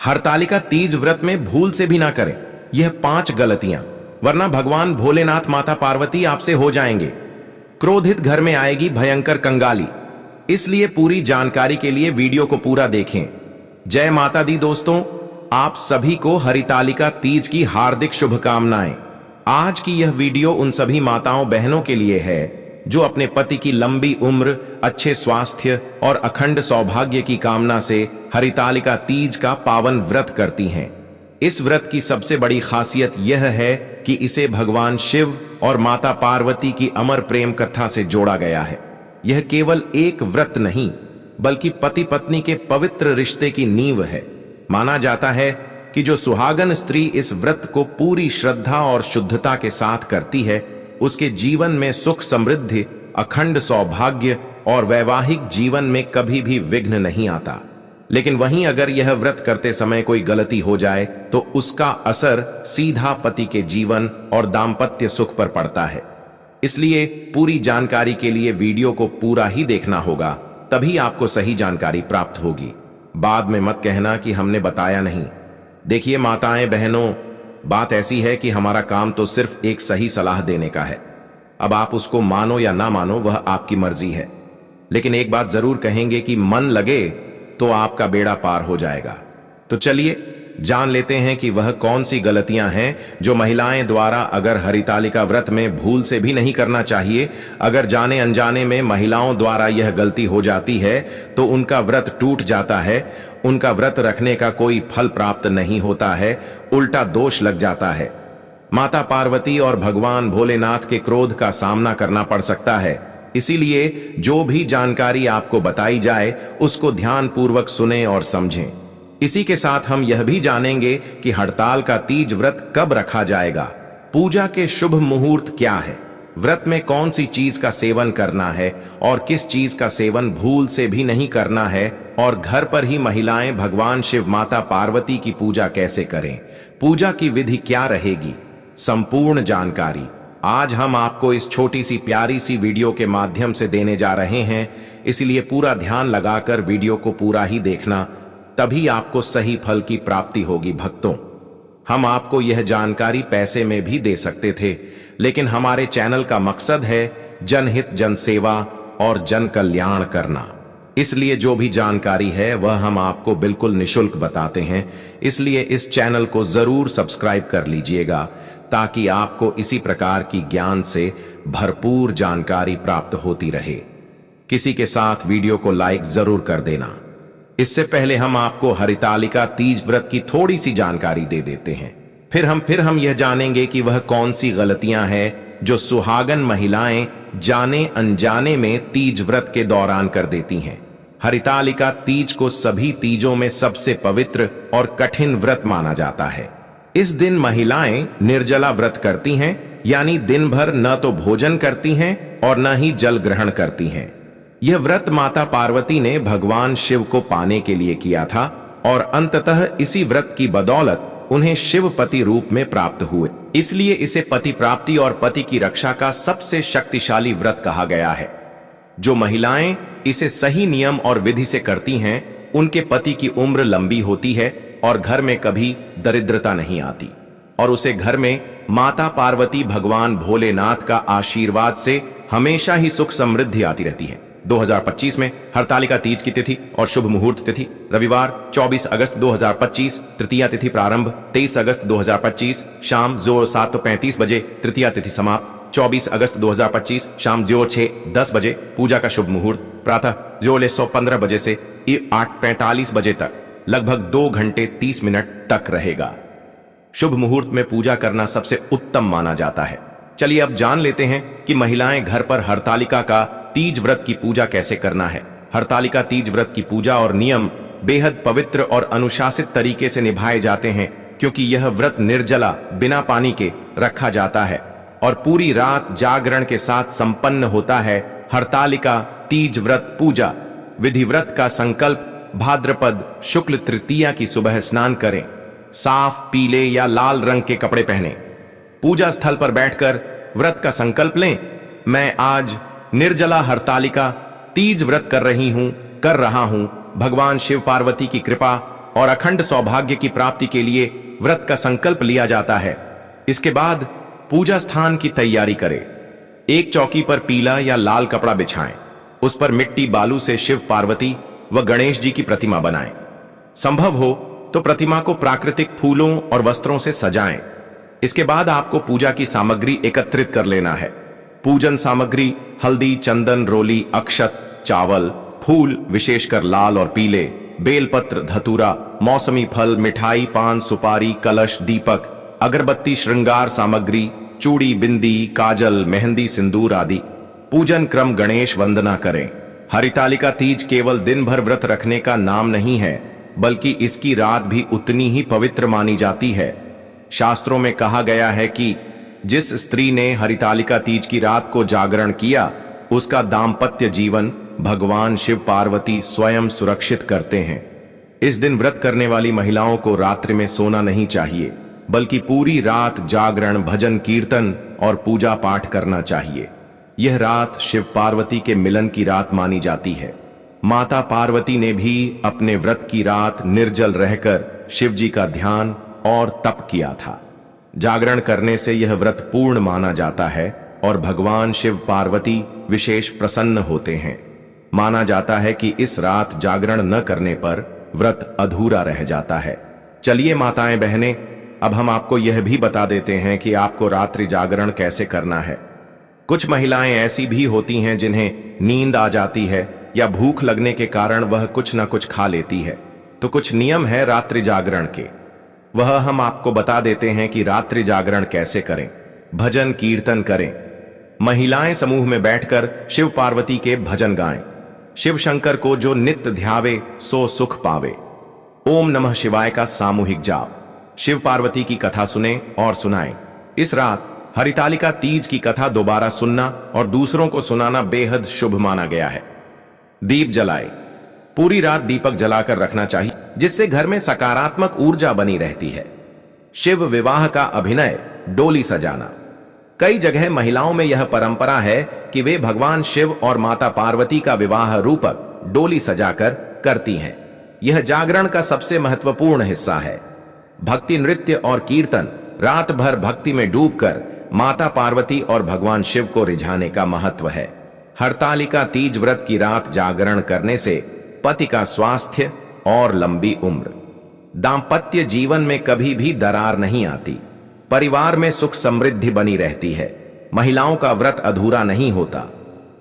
हरतालिका तीज व्रत में भूल से भी ना करें यह 5 गलतियां, वरना भगवान भोलेनाथ माता पार्वती आपसे हो जाएंगे। क्रोधित घर में आएगी भयंकर कंगाली, इसलिए पूरी जानकारी के लिए वीडियो को पूरा देखें। जय माता दी दोस्तों, आप सभी को हरितालिका तीज की हार्दिक शुभकामनाएं। आज की यह वीडियो उन सभी माताओं बहनों के लिए है जो अपने पति की लंबी उम्र, अच्छे स्वास्थ्य और अखंड सौभाग्य की कामना से हरितालिका तीज का पावन व्रत करती हैं। इस व्रत की सबसे बड़ी खासियत यह है कि इसे भगवान शिव और माता पार्वती की अमर प्रेम कथा से जोड़ा गया है। यह केवल एक व्रत नहीं, बल्कि पति पत्नी के पवित्र रिश्ते की नींव है। माना जाता है कि जो सुहागन स्त्री इस व्रत को पूरी श्रद्धा और शुद्धता के साथ करती है, उसके जीवन में सुख समृद्धि, अखंड सौभाग्य और वैवाहिक जीवन में कभी भी विघ्न नहीं आता। लेकिन वहीं अगर यह व्रत करते समय कोई गलती हो जाए तो उसका असर सीधा पति के जीवन और दाम्पत्य सुख पर पड़ता है। इसलिए पूरी जानकारी के लिए वीडियो को पूरा ही देखना होगा, तभी आपको सही जानकारी प्राप्त होगी। बाद में मत कहना कि हमने बताया नहीं। देखिए माताएं बहनों, बात ऐसी है कि हमारा काम तो सिर्फ एक सही सलाह देने का है। अब आप उसको मानो या ना मानो वह आपकी मर्जी है, लेकिन एक बात जरूर कहेंगे कि मन लगे तो आपका बेड़ा पार हो जाएगा। तो चलिए जान लेते हैं कि वह कौन सी गलतियां हैं जो महिलाएं द्वारा अगर हरितालिका व्रत में भूल से भी नहीं करना चाहिए। अगर जाने अनजाने में महिलाओं द्वारा यह गलती हो जाती है तो उनका व्रत टूट जाता है, उनका व्रत रखने का कोई फल प्राप्त नहीं होता है, उल्टा दोष लग जाता है। माता पार्वती और भगवान भोलेनाथ के क्रोध का सामना करना पड़ सकता है। इसीलिए जो भी जानकारी आपको बताई जाए उसको ध्यानपूर्वक सुने और समझें। इसी के साथ हम यह भी जानेंगे कि हड़ताल का तीज व्रत कब रखा जाएगा, पूजा के शुभ मुहूर्त क्या है, व्रत में कौन सी चीज का सेवन करना है और किस चीज का सेवन भूल से भी नहीं करना है, और घर पर ही महिलाएं भगवान शिव माता पार्वती की पूजा कैसे करें, पूजा की विधि क्या रहेगी, संपूर्ण जानकारी आज हम आपको इस छोटी सी प्यारी सी वीडियो के माध्यम से देने जा रहे हैं। इसलिए पूरा ध्यान लगाकर वीडियो को पूरा ही देखना, तभी आपको सही फल की प्राप्ति होगी। भक्तों, हम आपको यह जानकारी पैसे में भी दे सकते थे, लेकिन हमारे चैनल का मकसद है जनहित, जनसेवा और जन कल्याण करना। इसलिए जो भी जानकारी है वह हम आपको बिल्कुल निशुल्क बताते हैं। इसलिए इस चैनल को जरूर सब्सक्राइब कर लीजिएगा ताकि आपको इसी प्रकार की ज्ञान से भरपूर जानकारी प्राप्त होती रहे। किसी के साथ वीडियो को लाइक जरूर कर देना। इससे पहले हम आपको हरितालिका तीज व्रत की थोड़ी सी जानकारी दे देते हैं, फिर हम यह जानेंगे कि वह कौन सी गलतियां हैं जो सुहागन महिलाएं जाने अनजाने में तीज व्रत के दौरान कर देती हैं। हरितालिका तीज को सभी तीजों में सबसे पवित्र और कठिन व्रत माना जाता है। इस दिन महिलाएं निर्जला व्रत करती हैं, यानी दिन भर न तो भोजन करती हैं और न ही जल ग्रहण करती हैं। यह व्रत माता पार्वती ने भगवान शिव को पाने के लिए किया था और अंततः इसी व्रत की बदौलत उन्हें शिव पति रूप में प्राप्त हुए। इसलिए इसे पति प्राप्ति और पति की रक्षा का सबसे शक्तिशाली व्रत कहा गया है। जो महिलाएं इसे सही नियम और विधि से करती हैं, उनके पति की उम्र लंबी होती है और घर में कभी दरिद्रता नहीं आती, और उसे घर में माता पार्वती भगवान भोलेनाथ का आशीर्वाद से हमेशा ही सुख समृद्धि आती रहती है। 2025 में हरतालिका तीज की तिथि और शुभ मुहूर्त तिथि रविवार 24 अगस्त 2025, तृतीया तिथि प्रारंभ 23 अगस्त 2025 शाम 7:35 बजे, तृतीया तिथि समाप्त 24 अगस्त 2025 शाम 6:10 बजे। पूजा का शुभ मुहूर्त प्रातः 15 बजे से 8:45 बजे तक, लगभग 2 घंटे 30 मिनट तक रहेगा। शुभ मुहूर्त में पूजा करना सबसे उत्तम माना जाता है। चलिए अब जान लेते हैं कि महिलाएं घर पर हरतालिका का तीज व्रत की पूजा कैसे करना है। हरतालिका तीज व्रत की पूजा और नियम बेहद पवित्र और अनुशासित तरीके से निभाए जाते हैं, क्योंकि यह व्रत निर्जला बिना पानी के रखा जाता है और पूरी रात जागरण के साथ संपन्न होता है। हरतालिका तीज व्रत पूजा विधि व्रत का संकल्प भाद्रपद शुक्ल तृतीया की सुबह स्नान करें, साफ पीले या लाल रंग के कपड़े पहने, पूजा स्थल पर बैठकर व्रत का संकल्प लें। मैं आज निर्जला हरतालिका तीज व्रत कर रहा हूं। भगवान शिव पार्वती की कृपा और अखंड सौभाग्य की प्राप्ति के लिए व्रत का संकल्प लिया जाता है। इसके बाद पूजा स्थान की तैयारी करें। एक चौकी पर पीला या लाल कपड़ा बिछाएं। उस पर मिट्टी बालू से शिव पार्वती व गणेश जी की प्रतिमा बनाएं। संभव हो तो प्रतिमा को प्राकृतिक फूलों और वस्त्रों से सजाएं। इसके बाद आपको पूजा की सामग्री एकत्रित कर लेना है। पूजन सामग्री हल्दी, चंदन, रोली, अक्षत, चावल, फूल विशेषकर लाल और पीले, बेलपत्र, धतूरा, मौसमी फल, मिठाई, पान, सुपारी, कलश, दीपक, अगरबत्ती, श्रृंगार सामग्री, चूड़ी, बिंदी, काजल, मेहंदी, सिंदूर आदि। पूजन क्रम गणेश वंदना करें। हरितालिका तीज केवल दिन भर व्रत रखने का नाम नहीं है, बल्कि इसकी रात भी उतनी ही पवित्र मानी जाती है। शास्त्रों में कहा गया है कि जिस स्त्री ने हरितालिका तीज की रात को जागरण किया, उसका दाम्पत्य जीवन भगवान शिव पार्वती स्वयं सुरक्षित करते हैं। इस दिन व्रत करने वाली महिलाओं को रात्रि में सोना नहीं चाहिए, बल्कि पूरी रात जागरण, भजन, कीर्तन और पूजा पाठ करना चाहिए। यह रात शिव पार्वती के मिलन की रात मानी जाती है। माता पार्वती ने भी अपने व्रत की रात निर्जल रहकर शिव जी का ध्यान और तप किया था। जागरण करने से यह व्रत पूर्ण माना जाता है और भगवान शिव पार्वती विशेष प्रसन्न होते हैं। माना जाता है कि इस रात जागरण न करने पर व्रत अधूरा रह जाता है। चलिए माताएं बहनें, अब हम आपको यह भी बता देते हैं कि आपको रात्रि जागरण कैसे करना है। कुछ महिलाएं ऐसी भी होती हैं जिन्हें नींद आ जाती है या भूख लगने के कारण वह कुछ न कुछ खा लेती है। तो कुछ नियम है रात्रि जागरण के, वह हम आपको बता देते हैं कि रात्रि जागरण कैसे करें। भजन कीर्तन करें। महिलाएं समूह में बैठकर शिव पार्वती के भजन गाएं। शिव शंकर को जो नित्य ध्यावे सो सुख पावे। ओम नमः शिवाय का सामूहिक जाप। शिव पार्वती की कथा सुने और सुनाएं। इस रात हरितालिका तीज की कथा दोबारा सुनना और दूसरों को सुनाना बेहद शुभ माना गया है। दीप जलाए। पूरी रात दीपक जलाकर रखना चाहिए, जिससे घर में सकारात्मक ऊर्जा बनी रहती है। शिव विवाह का अभिनय, डोली सजाना। कई जगह महिलाओं में यह परंपरा है कि वे भगवान शिव और माता पार्वती का विवाह रूपक डोली सजाकर करती हैं। यह जागरण का सबसे महत्वपूर्ण हिस्सा है। भक्ति नृत्य और कीर्तन, रात भर भक्ति में डूबकर माता पार्वती और भगवान शिव को रिझाने का महत्व है। हरतालिका तीज व्रत की रात जागरण करने से पति का स्वास्थ्य और लंबी उम्र, दाम्पत्य जीवन में कभी भी दरार नहीं आती, परिवार में सुख समृद्धि बनी रहती है। महिलाओं का व्रत अधूरा नहीं होता।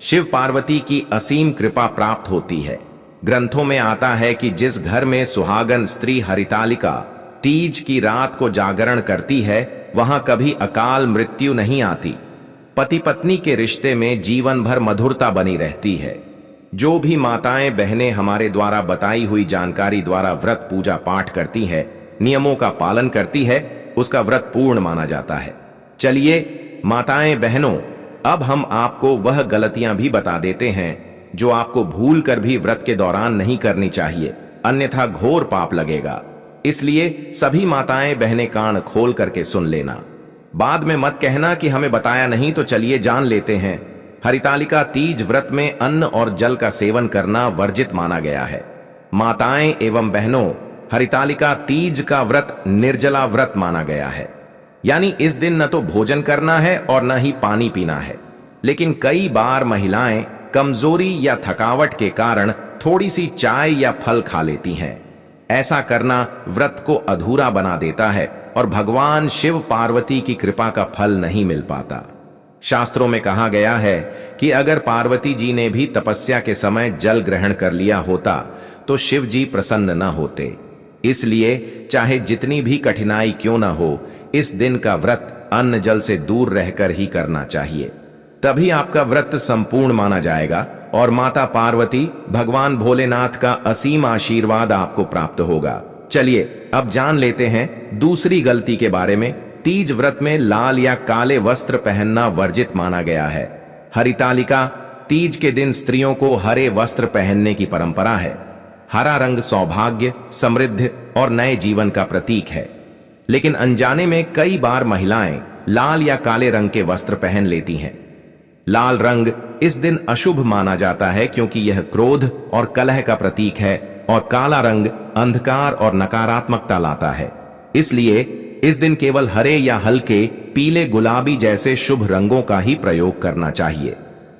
शिव पार्वती की असीम कृपा प्राप्त होती है। ग्रंथों में आता है कि जिस घर में सुहागन स्त्री हरितालिका तीज की रात को जागरण करती है, वहां कभी अकाल मृत्यु नहीं आती। पति पत्नी के रिश्ते में जीवन भर मधुरता बनी रहती है। जो भी माताएं बहनें हमारे द्वारा बताई हुई जानकारी द्वारा व्रत पूजा पाठ करती है, नियमों का पालन करती है, उसका व्रत पूर्ण माना जाता है। चलिए माताएं बहनों, अब हम आपको वह गलतियां भी बता देते हैं जो आपको भूल कर भी व्रत के दौरान नहीं करनी चाहिए, अन्यथा घोर पाप लगेगा। इसलिए सभी माताएं बहनें कान खोल करके सुन लेना। बाद में मत कहना कि हमें बताया नहीं। तो चलिए जान लेते हैं। हरितालिका तीज व्रत में अन्न और जल का सेवन करना वर्जित माना गया है। माताएं एवं बहनों, हरितालिका तीज का व्रत निर्जला व्रत माना गया है, यानी इस दिन न तो भोजन करना है और न ही पानी पीना है। लेकिन कई बार महिलाएं कमजोरी या थकावट के कारण थोड़ी सी चाय या फल खा लेती हैं। ऐसा करना व्रत को अधूरा बना देता है और भगवान शिव पार्वती की कृपा का फल नहीं मिल पाता। शास्त्रों में कहा गया है कि अगर पार्वती जी ने भी तपस्या के समय जल ग्रहण कर लिया होता तो शिव जी प्रसन्न न होते। इसलिए चाहे जितनी भी कठिनाई क्यों न हो, इस दिन का व्रत अन्न जल से दूर रहकर ही करना चाहिए। तभी आपका व्रत संपूर्ण माना जाएगा और माता पार्वती, भगवान भोलेनाथ का असीम आशीर्वाद आपको प्राप्त होगा। चलिए अब जान लेते हैं दूसरी गलती के बारे में। तीज व्रत में लाल या काले वस्त्र पहनना वर्जित माना गया है। हरितालिका तीज के दिन स्त्रियों को हरे वस्त्र पहनने की परंपरा है। हरा रंग सौभाग्य, समृद्धि और नए जीवन का प्रतीक है। लेकिन अनजाने में कई बार महिलाएं लाल या काले रंग के वस्त्र पहन लेती हैं। लाल रंग इस दिन अशुभ माना जाता है क्योंकि यह क्रोध और कलह का प्रतीक है और काला रंग अंधकार और नकारात्मकता लाता है। इसलिए इस दिन केवल हरे या हल्के पीले गुलाबी जैसे शुभ रंगों का ही प्रयोग करना चाहिए।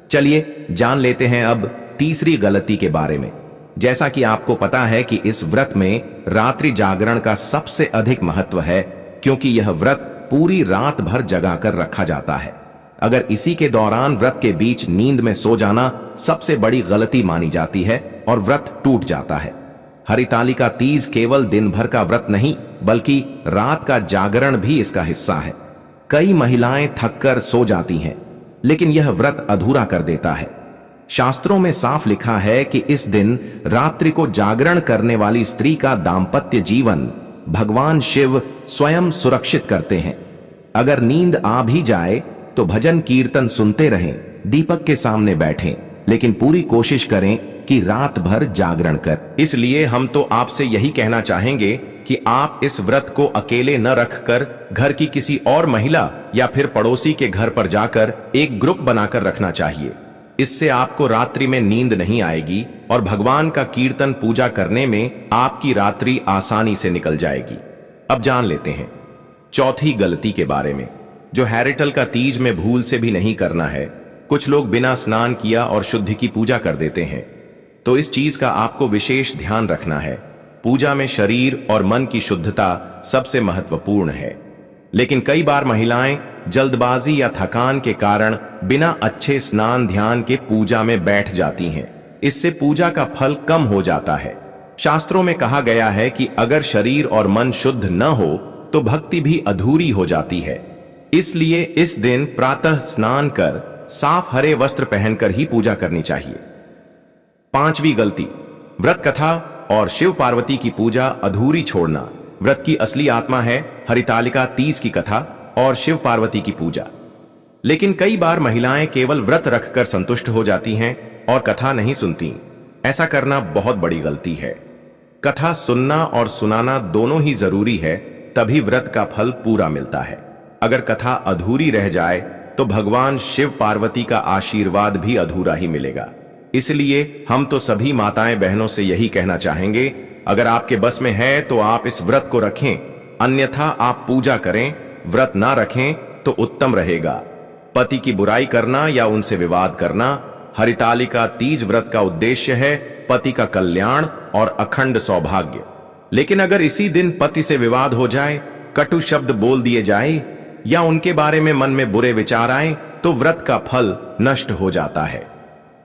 चलिए जान लेते हैं अब तीसरी गलती के बारे में। जैसा कि आपको पता है कि इस व्रत में रात्रि जागरण का सबसे अधिक महत्व है, क्योंकि यह व्रत पूरी रात भर जगा कर रखा जाता है। अगर इसी के दौरान व्रत के बीच नींद में सो जाना सबसे बड़ी गलती मानी जाती है और व्रत टूट जाता है। हरितालिका तीज केवल दिन भर का व्रत नहीं, बल्कि रात का जागरण भी इसका हिस्सा है। कई महिलाएं थककर सो जाती हैं, लेकिन यह व्रत अधूरा कर देता है। शास्त्रों में साफ लिखा है कि इस दिन रात्रि को जागरण करने वाली स्त्री का दाम्पत्य जीवन भगवान शिव स्वयं सुरक्षित करते हैं। अगर नींद आ भी जाए तो भजन कीर्तन सुनते रहें, दीपक के सामने बैठें, लेकिन पूरी कोशिश करें कि रात भर जागरण कर। इसलिए हम तो आपसे यही कहना चाहेंगे कि आप इस व्रत को अकेले न रखकर घर की किसी और महिला या फिर पड़ोसी के घर पर जाकर एक ग्रुप बनाकर रखना चाहिए। इससे आपको रात्रि में नींद नहीं आएगी और भगवान का कीर्तन पूजा करने में आपकी रात्रि आसानी से निकल जाएगी। अब जान लेते हैं चौथी गलती के बारे में, जो हैरिटल का तीज में भूल से भी नहीं करना है। कुछ लोग बिना स्नान किया और शुद्धि की पूजा कर देते हैं, तो इस चीज का आपको विशेष ध्यान रखना है। पूजा में शरीर और मन की शुद्धता सबसे महत्वपूर्ण है, लेकिन कई बार महिलाएं जल्दबाजी या थकान के कारण बिना अच्छे स्नान ध्यान के पूजा में बैठ जाती हैं। इससे पूजा का फल कम हो जाता है। शास्त्रों में कहा गया है कि अगर शरीर और मन शुद्ध न हो तो भक्ति भी अधूरी हो जाती है। इसलिए इस दिन प्रातः स्नान कर साफ हरे वस्त्र पहनकर ही पूजा करनी चाहिए। पांचवी गलती, व्रत कथा और शिव पार्वती की पूजा अधूरी छोड़ना। व्रत की असली आत्मा है हरितालिका तीज की कथा और शिव पार्वती की पूजा, लेकिन कई बार महिलाएं केवल व्रत रखकर संतुष्ट हो जाती हैं और कथा नहीं सुनती। ऐसा करना बहुत बड़ी गलती है। कथा सुनना और सुनाना दोनों ही जरूरी है, तभी व्रत का फल पूरा मिलता है। अगर कथा अधूरी रह जाए तो भगवान शिव पार्वती का आशीर्वाद भी अधूरा ही मिलेगा। इसलिए हम तो सभी माताएं बहनों से यही कहना चाहेंगे, अगर आपके बस में है तो आप इस व्रत को रखें, अन्यथा आप पूजा करें। व्रत ना रखें तो उत्तम रहेगा। पति की बुराई करना या उनसे विवाद करना। हरितालिका तीज व्रत का उद्देश्य है पति का कल्याण और अखंड सौभाग्य। लेकिन अगर इसी दिन पति से विवाद हो जाए, कटु शब्द बोल दिए जाए या उनके बारे में मन में बुरे विचार आए, तो व्रत का फल नष्ट हो जाता है।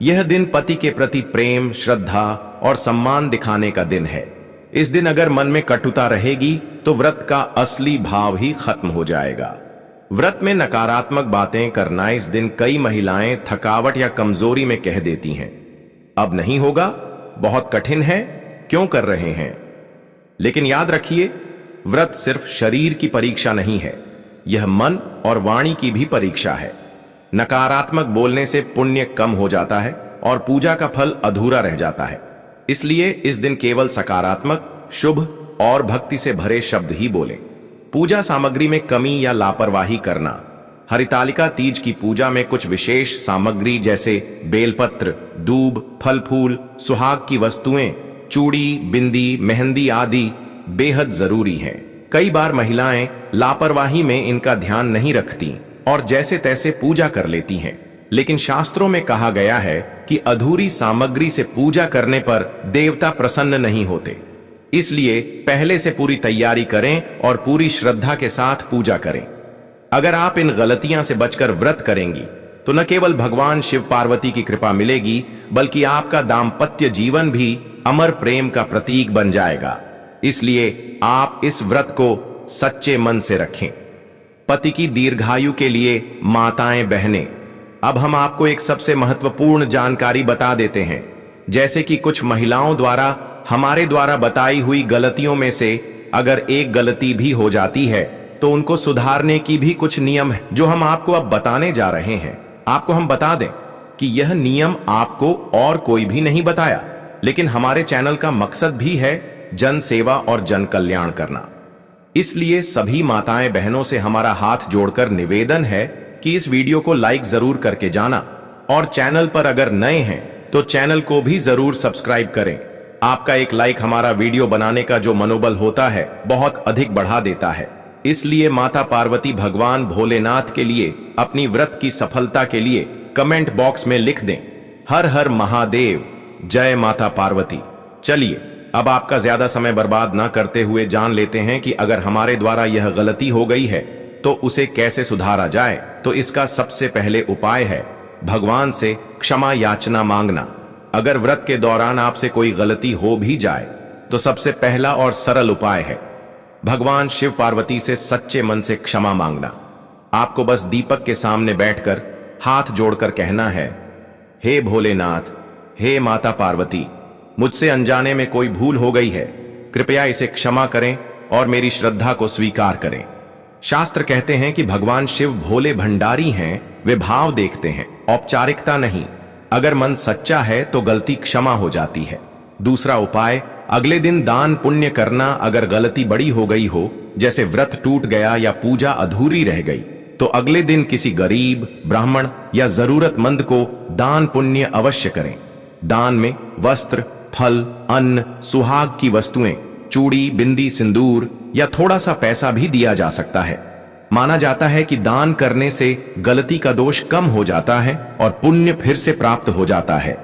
यह दिन पति के प्रति प्रेम, श्रद्धा और सम्मान दिखाने का दिन है। इस दिन अगर मन में कटुता रहेगी तो व्रत का असली भाव ही खत्म हो जाएगा। व्रत में नकारात्मक बातें करना इस दिन कई महिलाएं थकावट या कमजोरी में कह देती हैं, अब नहीं होगा, बहुत कठिन है, क्यों कर रहे हैं। लेकिन याद रखिए, व्रत सिर्फ शरीर की परीक्षा नहीं है, यह मन और वाणी की भी परीक्षा है। नकारात्मक बोलने से पुण्य कम हो जाता है और पूजा का फल अधूरा रह जाता है। इसलिए इस दिन केवल सकारात्मक, शुभ और भक्ति से भरे शब्द ही बोलें। पूजा सामग्री में कमी या लापरवाही करना। हरितालिका तीज की पूजा में कुछ विशेष सामग्री जैसे बेलपत्र, दूब, फल फूल, सुहाग की वस्तुएं, चूड़ी, बिंदी, मेहंदी आदि बेहद जरूरी हैं। कई बार महिलाएं लापरवाही में इनका ध्यान नहीं रखती और जैसे तैसे पूजा कर लेती हैं, लेकिन शास्त्रों में कहा गया है कि अधूरी सामग्री से पूजा करने पर देवता प्रसन्न नहीं होते। इसलिए पहले से पूरी तैयारी करें और पूरी श्रद्धा के साथ पूजा करें। अगर आप इन गलतियां से बचकर व्रत करेंगी तो न केवल भगवान शिव पार्वती की कृपा मिलेगी, बल्कि आपका दाम्पत्य जीवन भी अमर प्रेम का प्रतीक बन जाएगा। इसलिए आप इस व्रत को सच्चे मन से रखें। पति की दीर्घायु के लिए माताएं बहनें, अब हम आपको एक सबसे महत्वपूर्ण जानकारी बता देते हैं। जैसे कि कुछ महिलाओं द्वारा हमारे द्वारा बताई हुई गलतियों में से अगर एक गलती भी हो जाती है तो उनको सुधारने की भी कुछ नियम है, जो हम आपको अब बताने जा रहे हैं। आपको हम बता दें कि यह नियम आपको और कोई भी नहीं बताया, लेकिन हमारे चैनल का मकसद भी है जन सेवा और जन कल्याण करना। इसलिए सभी माताएं बहनों से हमारा हाथ जोड़कर निवेदन है कि इस वीडियो को लाइक जरूर करके जाना और चैनल पर अगर नए हैं तो चैनल को भी जरूर सब्सक्राइब करें। आपका एक लाइक हमारा वीडियो बनाने का जो मनोबल होता है बहुत अधिक बढ़ा देता है। इसलिए माता पार्वती भगवान भोलेनाथ के लिए अपनी व्रत की सफलता के लिए कमेंट बॉक्स में लिख दें, हर हर महादेव, जय माता पार्वती। चलिए अब आपका ज्यादा समय बर्बाद ना करते हुए जान लेते हैं कि अगर हमारे द्वारा यह गलती हो गई है तो उसे कैसे सुधारा जाए। तो इसका सबसे पहले उपाय है भगवान से क्षमा याचना मांगना। अगर व्रत के दौरान आपसे कोई गलती हो भी जाए तो सबसे पहला और सरल उपाय है भगवान शिव पार्वती से सच्चे मन से क्षमा मांगना। आपको बस दीपक के सामने बैठकर हाथ जोड़कर कहना है, हे भोलेनाथ, हे माता पार्वती, मुझसे अनजाने में कोई भूल हो गई है, कृपया इसे क्षमा करें और मेरी श्रद्धा को स्वीकार करें। शास्त्र कहते हैं कि भगवान शिव भोले भंडारी हैं, वे भाव देखते हैं, औपचारिकता नहीं। अगर मन सच्चा है तो गलती क्षमा हो जाती है। दूसरा उपाय, अगले दिन दान पुण्य करना। अगर गलती बड़ी हो गई हो, जैसे व्रत टूट गया या पूजा अधूरी रह गई, तो अगले दिन किसी गरीब, ब्राह्मण या जरूरतमंद को दान पुण्य अवश्य करें। दान में वस्त्र, फल, अन्न, सुहाग की वस्तुएं, चूड़ी, बिंदी, सिंदूर या थोड़ा सा पैसा भी दिया जा सकता है। माना जाता है कि दान करने से गलती का दोष कम हो जाता है और पुण्य फिर से प्राप्त हो जाता है।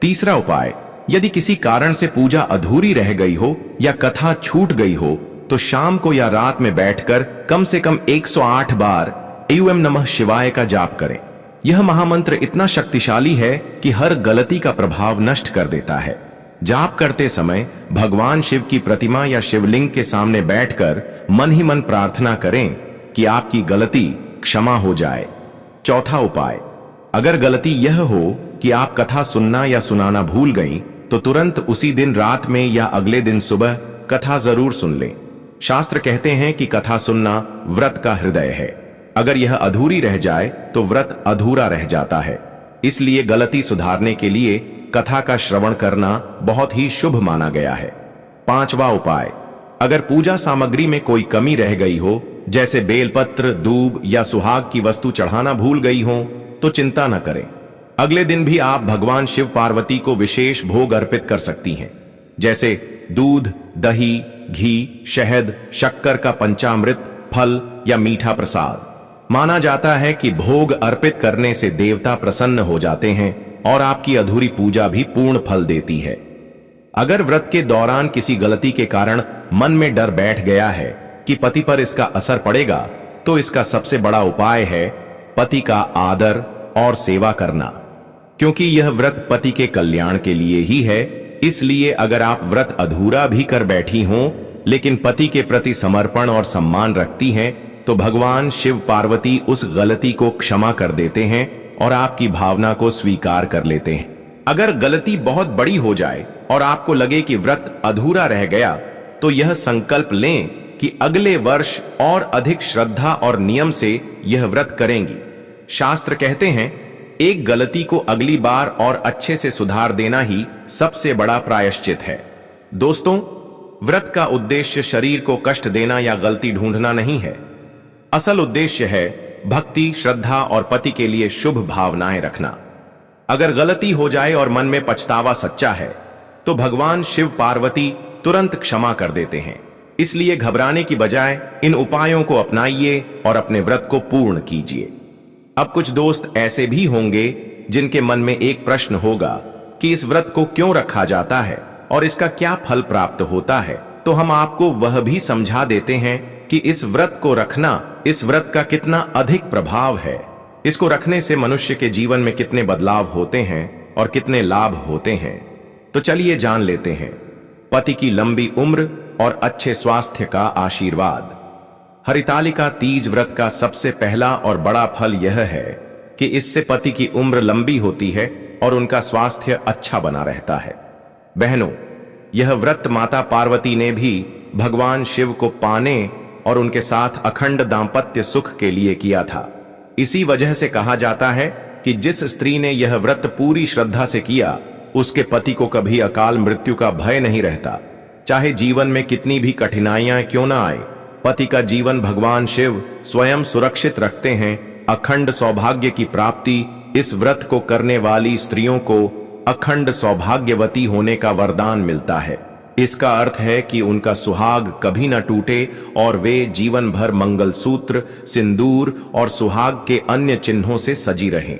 तीसरा उपाय, यदि किसी कारण से पूजा अधूरी रह गई हो या कथा छूट गई हो तो शाम को या रात में बैठकर कम से कम 108 बार ओम नमः शिवाय का जाप करें। यह महामंत्र इतना शक्तिशाली है कि हर गलती का प्रभाव नष्ट कर देता है। जाप करते समय भगवान शिव की प्रतिमा या शिवलिंग के सामने बैठकर मन ही मन प्रार्थना करें कि आपकी गलती क्षमा हो जाए। चौथा उपाय, अगर गलती यह हो कि आप कथा सुनना या सुनाना भूल गईं, तो तुरंत उसी दिन रात में या अगले दिन सुबह कथा जरूर सुन लें। शास्त्र कहते हैं कि कथा सुनना व्रत का हृदय है। अगर यह अधूरी रह जाए तो व्रत अधूरा रह जाता है। इसलिए गलती सुधारने के लिए कथा का श्रवण करना बहुत ही शुभ माना गया है। पांचवा उपाय, अगर पूजा सामग्री में कोई कमी रह गई हो, जैसे बेलपत्र, दूब या सुहाग की वस्तु चढ़ाना भूल गई हो, तो चिंता न करें। अगले दिन भी आप भगवान शिव पार्वती को विशेष भोग अर्पित कर सकती हैं, जैसे दूध, दही, घी, शहद, शक्कर का पंचामृत, फल या मीठा प्रसाद। माना जाता है कि भोग अर्पित करने से देवता प्रसन्न हो जाते हैं और आपकी अधूरी पूजा भी पूर्ण फल देती है। अगर व्रत के दौरान किसी गलती के कारण मन में डर बैठ गया है कि पति पर इसका असर पड़ेगा, तो इसका सबसे बड़ा उपाय है पति का आदर और सेवा करना। क्योंकि यह व्रत पति के कल्याण के लिए ही है, इसलिए अगर आप व्रत अधूरा भी कर बैठी हों लेकिन पति के प्रति समर्पण और सम्मान रखती हैं, तो भगवान शिव पार्वती उस गलती को क्षमा कर देते हैं और आपकी भावना को स्वीकार कर लेते हैं। अगर गलती बहुत बड़ी हो जाए और आपको लगे कि व्रत अधूरा रह गया, तो यह संकल्प लें कि अगले वर्ष और अधिक श्रद्धा और नियम से यह व्रत करेंगी। शास्त्र कहते हैं, एक गलती को अगली बार और अच्छे से सुधार देना ही सबसे बड़ा प्रायश्चित है। दोस्तों, व्रत का उद्देश्य शरीर को कष्ट देना या गलती ढूंढना नहीं है। असल उद्देश्य है भक्ति, श्रद्धा और पति के लिए शुभ भावनाएं रखना। अगर गलती हो जाए और मन में पछतावा सच्चा है, तो भगवान शिव पार्वती तुरंत क्षमा कर देते हैं। इसलिए घबराने की बजाय इन उपायों को अपनाइए और अपने व्रत को पूर्ण कीजिए। अब कुछ दोस्त ऐसे भी होंगे जिनके मन में एक प्रश्न होगा कि इस व्रत को क्यों रखा जाता है और इसका क्या फल प्राप्त होता है। तो हम आपको वह भी समझा देते हैं कि इस व्रत को रखना, इस व्रत का कितना अधिक प्रभाव है, इसको रखने से मनुष्य के जीवन में कितने बदलाव होते हैं और कितने लाभ होते हैं। तो चलिए जान लेते हैं। पति की लंबी उम्र और अच्छे स्वास्थ्य का आशीर्वाद। हरितालिका तीज व्रत का सबसे पहला और बड़ा फल यह है कि इससे पति की उम्र लंबी होती है और उनका स्वास्थ्य अच्छा बना रहता है। बहनों, यह व्रत माता पार्वती ने भी भगवान शिव को पाने और उनके साथ अखंड दांपत्य सुख के लिए किया था। इसी वजह से कहा जाता है कि जिस स्त्री ने यह व्रत पूरी श्रद्धा से किया, उसके पति को कभी अकाल मृत्यु का भय नहीं रहता। चाहे जीवन में कितनी भी कठिनाइयां क्यों ना आए, पति का जीवन भगवान शिव स्वयं सुरक्षित रखते हैं। अखंड सौभाग्य की प्राप्ति इस व्रत को करने वाली स्त्रियों को अखंड सौभाग्यवती होने का वरदान मिलता है। इसका अर्थ है कि उनका सुहाग कभी न टूटे और वे जीवन भर मंगलसूत्र, सिंदूर और सुहाग के अन्य चिन्हों से सजी रहें।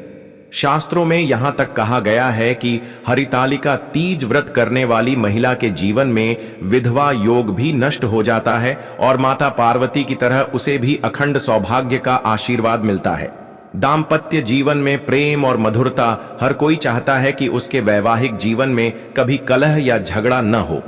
शास्त्रों में यहां तक कहा गया है कि हरितालिका तीज व्रत करने वाली महिला के जीवन में विधवा योग भी नष्ट हो जाता है और माता पार्वती की तरह उसे भी अखंड सौभाग्य का आशीर्वाद मिलता है। दाम्पत्य जीवन में प्रेम और मधुरता, हर कोई चाहता है कि उसके वैवाहिक जीवन में कभी कलह या झगड़ा न हो।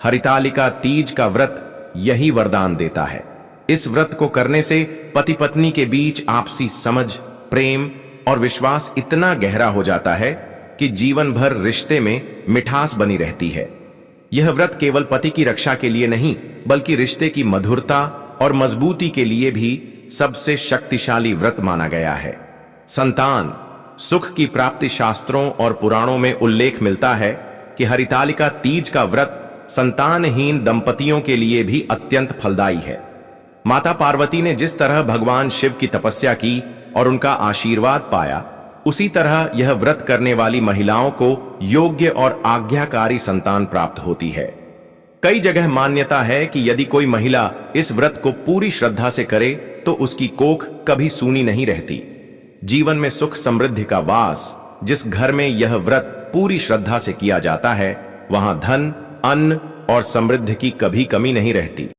हरितालिका तीज का व्रत यही वरदान देता है। इस व्रत को करने से पति पत्नी के बीच आपसी समझ, प्रेम और विश्वास इतना गहरा हो जाता है कि जीवन भर रिश्ते में मिठास बनी रहती है। यह व्रत केवल पति की रक्षा के लिए नहीं, बल्कि रिश्ते की मधुरता और मजबूती के लिए भी सबसे शक्तिशाली व्रत माना गया है। संतान सुख की प्राप्ति, शास्त्रों और पुराणों में उल्लेख मिलता है कि हरितालिका तीज का व्रत संतानहीन दंपतियों के लिए भी अत्यंत फलदायी है। माता पार्वती ने जिस तरह भगवान शिव की तपस्या की और उनका आशीर्वाद पाया, उसी तरह यह व्रत करने वाली महिलाओं को योग्य और आज्ञाकारी संतान प्राप्त होती है। कई जगह मान्यता है कि यदि कोई महिला इस व्रत को पूरी श्रद्धा से करे तो उसकी कोख कभी सूनी नहीं रहती। जीवन में सुख समृद्धि का वास। जिस घर में यह व्रत पूरी श्रद्धा से किया जाता है, वहां धन, अन्न और समृद्धि की कभी कमी नहीं रहती।